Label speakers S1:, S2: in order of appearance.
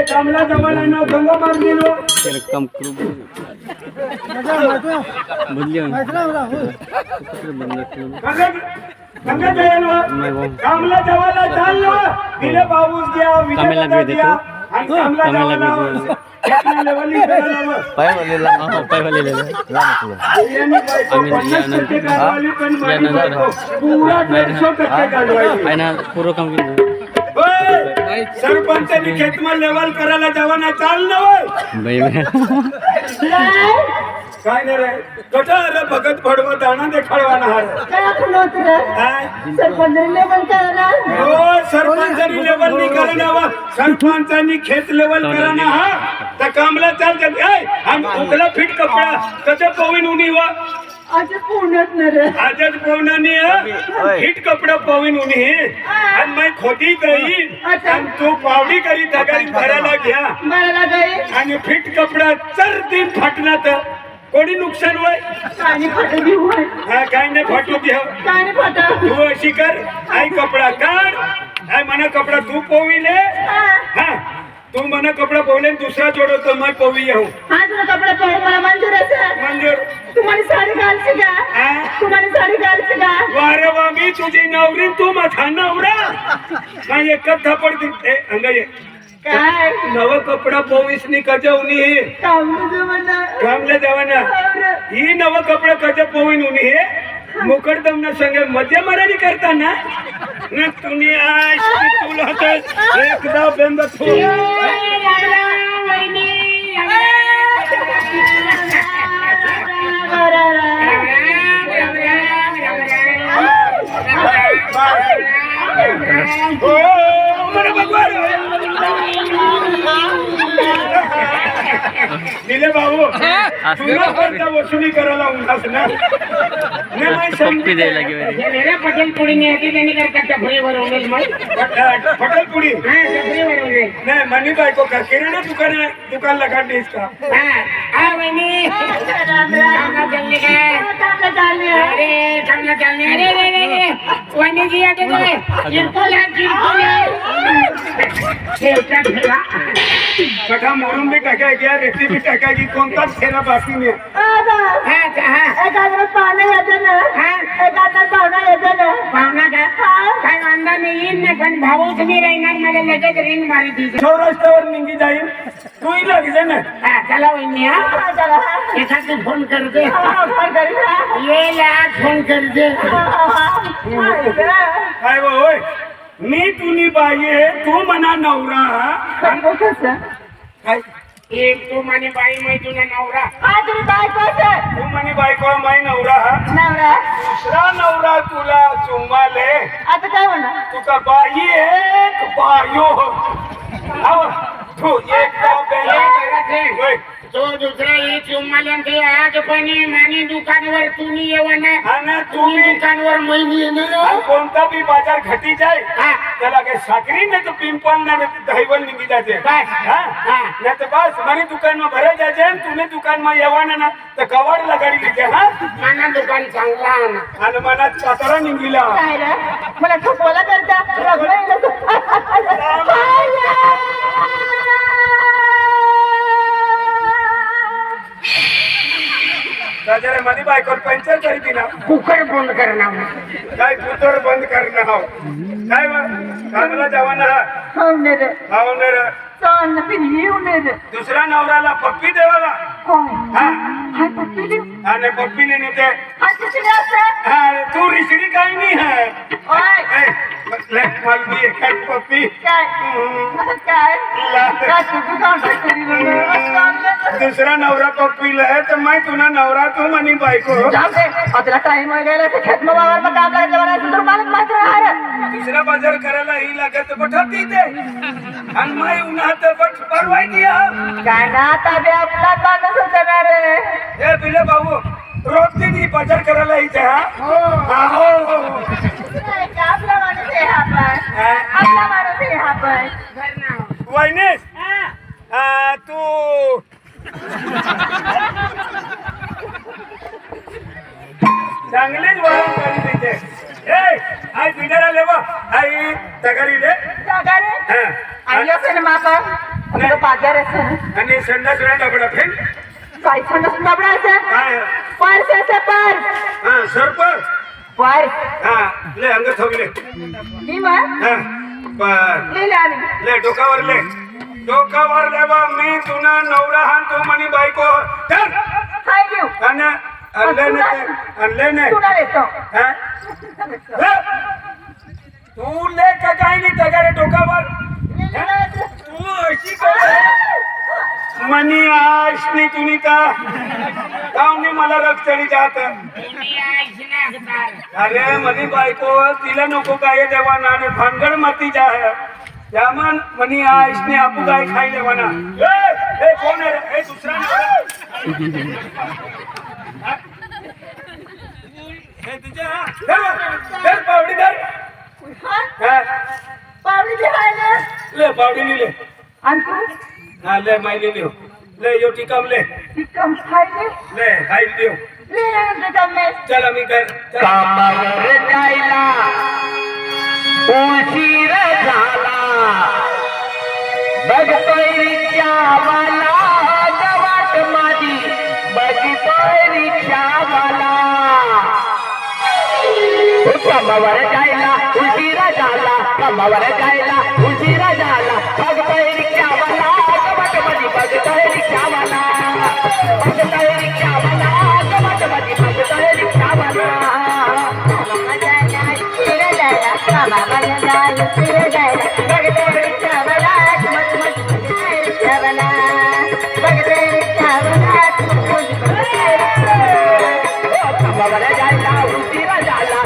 S1: कमला जमाना गंगा मार दिलो
S2: कम करू
S1: गंगा जयलो कमला जवाला चाललो तिने पाऊस गया
S2: कमला भी देखो
S1: कमला लेवली करायला
S2: पाय वाले ले
S1: पूरा 150% काढवायची
S2: आहे ना पूर्ण काम केलं
S1: सरपंचांनी खेतमा लेवल करायला जवाना चाललो
S2: बाई
S1: काय नाही रे कटा रे भगत भडवा दाणा देखाडवाना हार
S3: काय खुलत रे सरपंचांनी लेवल करायला
S1: हो सरपंचांनी लेवल नाही करायला सरपंचांनी खेत लेवल करायला हा तर कामला चाल जाते आणि उकला फिट कपडा कसे पविन उनी वा
S3: आज पुण्यात न रे
S1: आजच पवनानी फिट कपडा पविन उनी आणि मैं खोटी गई आणि तू पावडी करी तगारी भरायला घ्या
S3: मला गई
S1: आणि फिट कपडा चर दिन फाटला तर कोणी नुकसान होय
S3: कानी फटली होय
S1: हा काय नाही फाटू दे
S3: कानी फटा
S1: तू अशी कर आई कपडा काढ आई मना कपडा तू पोविले हा तू मना कपडा पोवले दुसरा जोडतो मैं पोवी येऊ
S3: आज ना कपडा पाहू मला मंजूर आहे
S1: मंजूर
S3: तुम्हाला साडी घालची का तुम्हाला साडी घालची का
S1: वारे वा मी तुझी नवरी तू माझा नवरा नाही एकच थापड दिसते अंगाई
S3: काय
S1: नव कपडा पोवीसनी कजवणी कामले जवाना ही नव कपडा कज पोवीन उनी हे मुकडदमना संगे मध्य मराठी करताना न तुम्ही आज तुला एकदा बंद दिले भाऊ तुला खर्चा वसुली करायला उन्हास ना
S2: पप्पी द्यायला
S4: मेरा पटेल पुड़ी नहीं आती नहीं करता टपरी वरोंगेल मैं
S1: पटेल पुडी
S4: हां टपरी वरोंगेल
S1: नहीं मनी भाई को किराना दुकान लगा दे इसका
S4: हां आ वनी कामना चलने का अरे कामना चलने अरे वनी जी आते थे किरकोला ठेवता ठेवा
S1: कथा मोरून भी टाका गया रेती भी टाका की कोणताच फेरा बाकी नाही
S3: एखाद्या पाहुणे येते ना एखाद्या पाहुणा येते ना
S4: पाहुणा का काय वांदा नाही येईन ना पण भाऊच नाही राहणार मला लगेच रिंग मारी दी
S1: सौराष्ट्रावर निघी जाईल तूही लागजे ना
S4: हा चला वहिनी हा
S3: चला
S4: एखादं फोन कर दे
S3: फोन करी
S4: ये ला फोन कर दे
S1: काय होय मी तुनी बाई तू मना नवरा काय
S4: एक तू म्हणे बाई मै तुझा नवरा
S3: तुम्ही बायको
S1: तू म्हणे बायको माई नवरा
S3: नवरा
S1: दुसरा नवरा तुला चुंबाले
S3: आता काय म्हणणार
S1: तुका बाई एक बायो तू एकदा बेले
S4: तो दुसरा ही चुम्माल्यांचे आज पण मानी दुकानवर तुम्ही येवा ना
S1: आणि तुम्ही
S4: दुकानवर महिनी येणार
S1: आणि कोणता बी बाजार घटी जाय त्याला काही साखरी नाही तो पिंपल नाही दहीवल निघी जाते
S4: बस.
S1: नाही तर बस मनी दुकान मा भरे जायचे आणि तुम्ही दुकान मा येवा ना तर कवाड लगाडी लिखे हा
S4: माना दुकान चांगला आणा
S1: आणि मनात कातरा निघिला
S3: काय रे मला ठोकवायला करता
S1: राजाने मधी बायकोर पंचर करी दिला
S4: कुकर बंद करणार
S1: काय कुकर बंद करणं हाव काय कामला जवाना
S3: होणे रे
S1: हावner
S3: चाल पिली होणे रे
S1: दुसरा नवराला पप्पी देवाला
S3: कोण
S1: हा
S3: हा पिली
S1: आणि पप्पीने नेते
S3: हा पिली असं
S1: हा तू रिसडी काही नाही है
S3: ओय
S1: मला एखाद पप्पी
S3: काय काय काय तुझं काम करी
S1: दुसरा नवरा पप्पीला है तर मैं तुला नवरा तू म्हणी बायको
S3: जाऊ दे आता टाइम वगैरे ते खेत वावर में काम करायला बनायचं तर मला मात्र आहे
S1: दुसरा बाजार करायला ही लागत पठवती इथे आणि मैं उन्हात परवाई दिया
S3: काय ना आता बी आपला माणूस होता ना रे
S1: हे बिले भाऊ रोज ती बाजार करायला इथे हा हो
S3: आपला माणूस आहे हा पण आपला माणूस आहे हा पण
S1: वहिनीस तू चांगलीच वळण करी तिथे ए आई बिडारा लेवा आई तगारी दे
S3: जागारे आयो से मापा तो बाजार आहे
S1: आणि संडा सुद्धा डबडा फेल
S3: काय थंड सुद्धा आहे
S1: काय
S3: पर्स आहे पर्स
S1: हा सरपर
S3: पर्स
S1: हा ले अंग थोगले
S3: नी मग
S1: हा बर
S3: ले ले आम्ही
S1: ले डोकावर लेवा मी तुना नवरा हान तू म्हणी बायको चल
S3: काय घेऊ
S1: आणि आणले नाही
S3: तुला देतो
S1: हा? तू ले का काय नाही तगारे डोकावर तू अशी मनी आशनी तुम्ही का गावनी मला रक्तणी जात अरे मनी बायको तिला नको काय देवा ना भानगड मातीच्या आहे त्यामन मनी आशनी आपू काय खाई देवा ना ए कोण आहे रे? ए दुसरा हे तुझ्या धर पावडी धर हा
S3: पावडी जे आहे ना
S1: ले पावडी लिहिले
S3: आणि तू
S1: हा ले मायली लिहो ले यो टिकम ले
S3: कम खायचे
S1: ले हाई लिहो
S3: ले ले कम
S1: चल आम्ही कर
S5: कामावर जायला उशीर झाला बघतोय रिक्षावाला वाट माझी बघतोय रिक्षावाला कामावर जायला उशिरा झाला कामावर जायला उशिरा झाला बघतोय रिक्षावाला वाट माझी बघतोय रिक्षावाला बघतोय रिक्षावाला वाट माझी बघतोय रिक्षावाला जायला उशिरा झाला